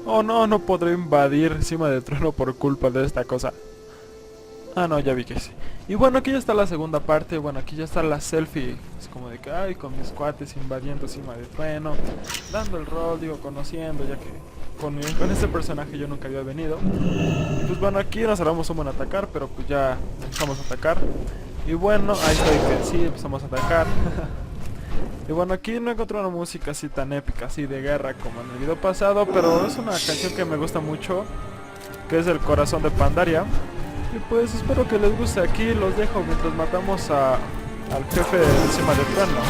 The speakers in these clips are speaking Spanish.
Oh no, no podré invadir Cima de Trueno por culpa de esta cosa. Ah, no, ya vi que sí. Y bueno, aquí ya está la segunda parte. Bueno, aquí ya está la selfie. Es como de que, ay, con mis cuates invadiendo Cima de Trueno. Dando el rol, digo, conociendo, ya que con este personaje yo nunca había venido. Y pues bueno, aquí nos haremos un buen atacar, pero pues ya empezamos a atacar. Y bueno, ahí estoy que sí, empezamos a atacar. Y bueno, aquí no encontré una música así tan épica, así de guerra como en el video pasado, pero es una canción que me gusta mucho, que es El Corazón de Pandaria. Y pues espero que les guste. Aquí los dejo mientras matamos al jefe de Cima de Trueno.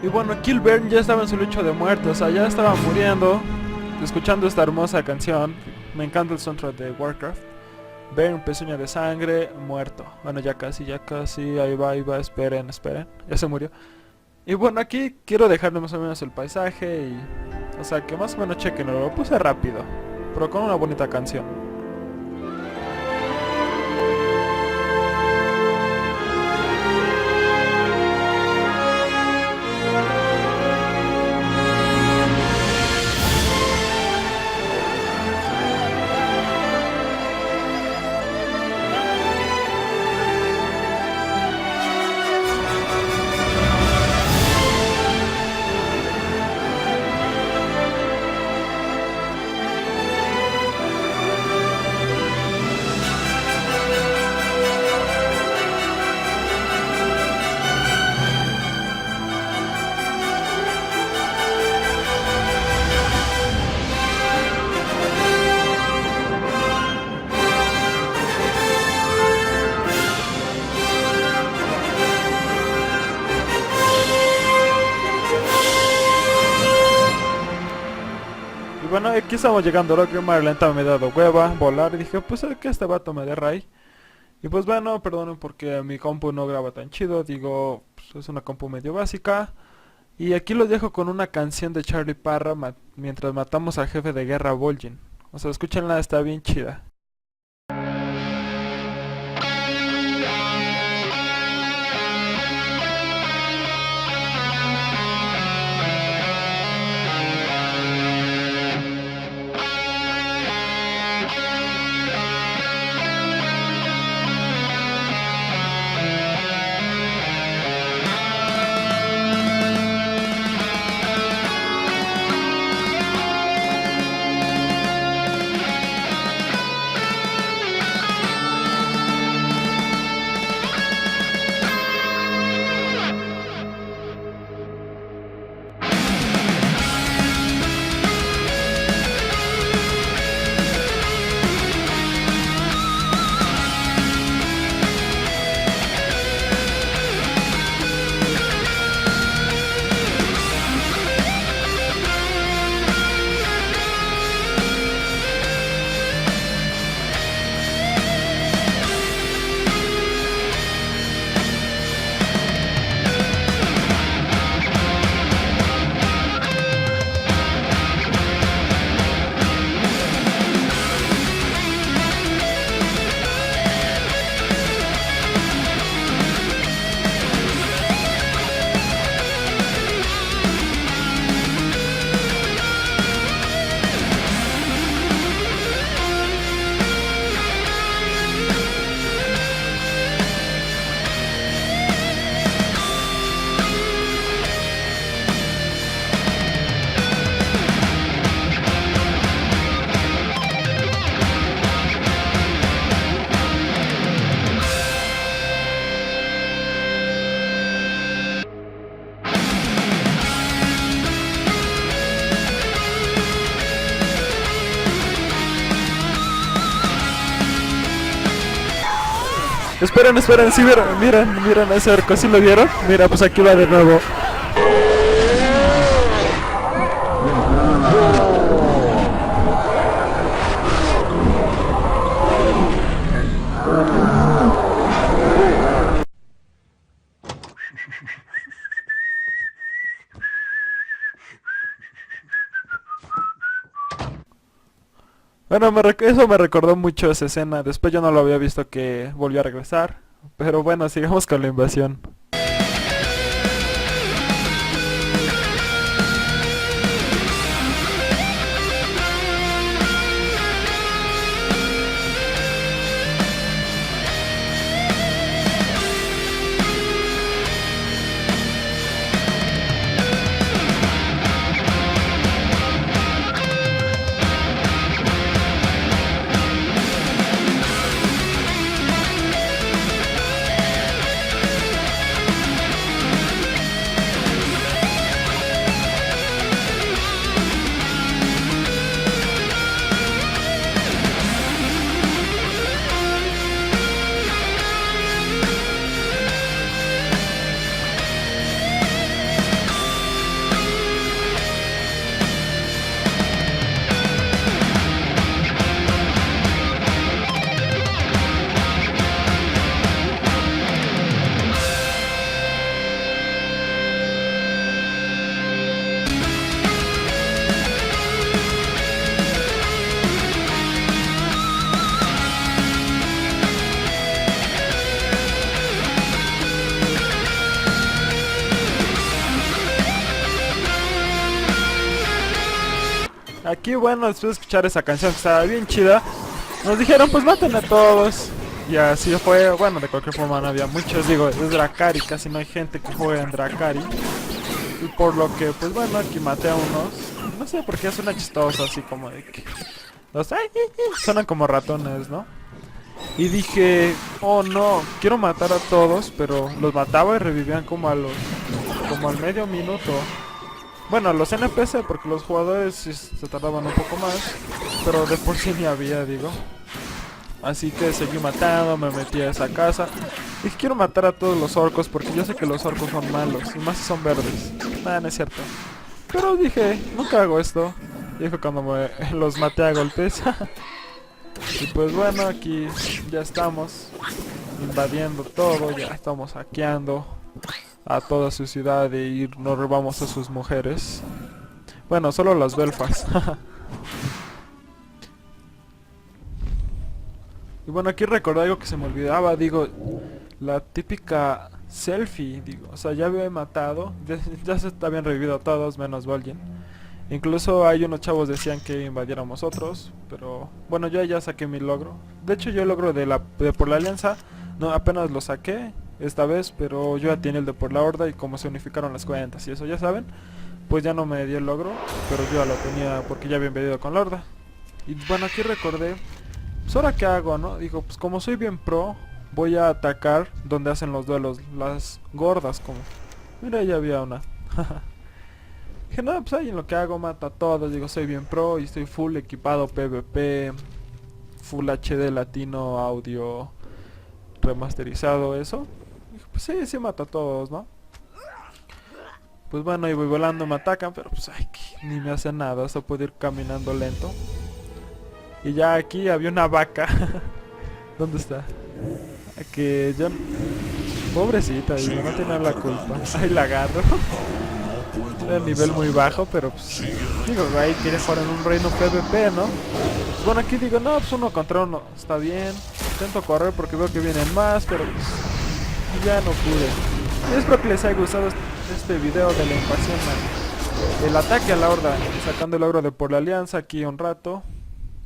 Y bueno, Kilburn ya estaba en su lecho de muerte, o sea, ya estaba muriendo, escuchando esta hermosa canción. Me encanta el soundtrack de Warcraft. Ven, pezuña de sangre, muerto. Bueno, ya casi, ahí va, esperen, esperen. Ya se murió. Y bueno, aquí quiero dejarle más o menos el paisaje y... O sea, que más o menos chequen, lo puse rápido, pero con una bonita canción. Y bueno, aquí estamos llegando, lo que más lenta me he dado hueva, volar, y dije, pues que este vato me dé ray. Y pues bueno, perdonen porque mi compu no graba tan chido, digo, pues, es una compu medio básica. Y aquí los dejo con una canción de Charlie Parra mientras matamos al jefe de guerra Vol'jin. O sea, escúchenla, está bien chida. Esperen, esperen, sí vieron, miren ese arco, ¿sí lo vieron? Mira, pues aquí va de nuevo. Bueno, eso me recordó mucho esa escena. Después yo no lo había visto que volvió a regresar. Pero bueno, sigamos con la invasión. Aquí, bueno, después de escuchar esa canción que estaba bien chida, nos dijeron, pues maten a todos. Y así fue, bueno, de cualquier forma no había muchos, digo, es Drakari, casi no hay gente que juegue en Drakari. Y por lo que, pues bueno, aquí maté a unos. No sé por qué suena chistoso, así como de que... Los suenan como ratones, ¿no? Y dije, oh no, quiero matar a todos, pero los mataba y revivían como como al medio minuto. Bueno, los NPC, porque los jugadores sí se tardaban un poco más, pero de por sí ni había, digo. Así que seguí matando, me metí a esa casa. Dije, quiero matar a todos los orcos, porque yo sé que los orcos son malos, y más si son verdes. Nada, no es cierto. Pero dije, nunca hago esto. Dijo cuando los maté a golpes. Y pues bueno, aquí ya estamos invadiendo todo, ya estamos hackeando a toda su ciudad y nos robamos a sus mujeres. Bueno, solo las belfas. Y bueno, aquí recordé algo que se me olvidaba, digo, la típica selfie, digo, o sea, ya había matado, ya se habían revivido todos, menos Vol'jin. Incluso hay unos chavos decían que invadiéramos otros, pero bueno, yo ya saqué mi logro. De hecho, yo el logro de por la alianza, no, apenas lo saqué esta vez, pero yo ya tenía el de por la horda y como se unificaron las cuentas y eso ya saben, pues ya no me dio el logro, pero yo ya lo tenía porque ya había invadido con la horda. Y bueno, aquí recordé, pues ahora qué hago, ¿no? Digo, pues como soy bien pro, voy a atacar donde hacen los duelos, las gordas como. Mira, ya había una. Dije, no, pues ahí en lo que hago mato a todos, digo, soy bien pro y estoy full equipado PvP, Full HD latino, audio remasterizado, eso. Dije, pues sí, sí mato a todos, ¿no? Pues bueno, y voy volando, me atacan, pero pues ay, ni me hace nada, solo puedo ir caminando lento. Y ya aquí había una vaca. ¿Dónde está? Que yo... Pobrecita, digo, no tiene la culpa. Ahí la agarro. Era nivel muy bajo, pero pues... Digo, ahí quiere jugar en un reino PvP, ¿no? Pues bueno, aquí digo, no, pues uno contra uno. Está bien. Intento correr porque veo que vienen más, pero pues... Ya no pude. Y espero que les haya gustado este video de la invasión. El ataque a la horda. Sacando el logro de por la alianza aquí un rato.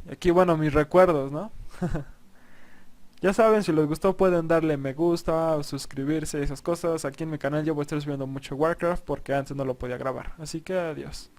Y aquí, bueno, mis recuerdos, ¿no? Ya saben, si les gustó pueden darle me gusta o suscribirse y esas cosas. Aquí en mi canal yo voy a estar subiendo mucho Warcraft porque antes no lo podía grabar. Así que adiós.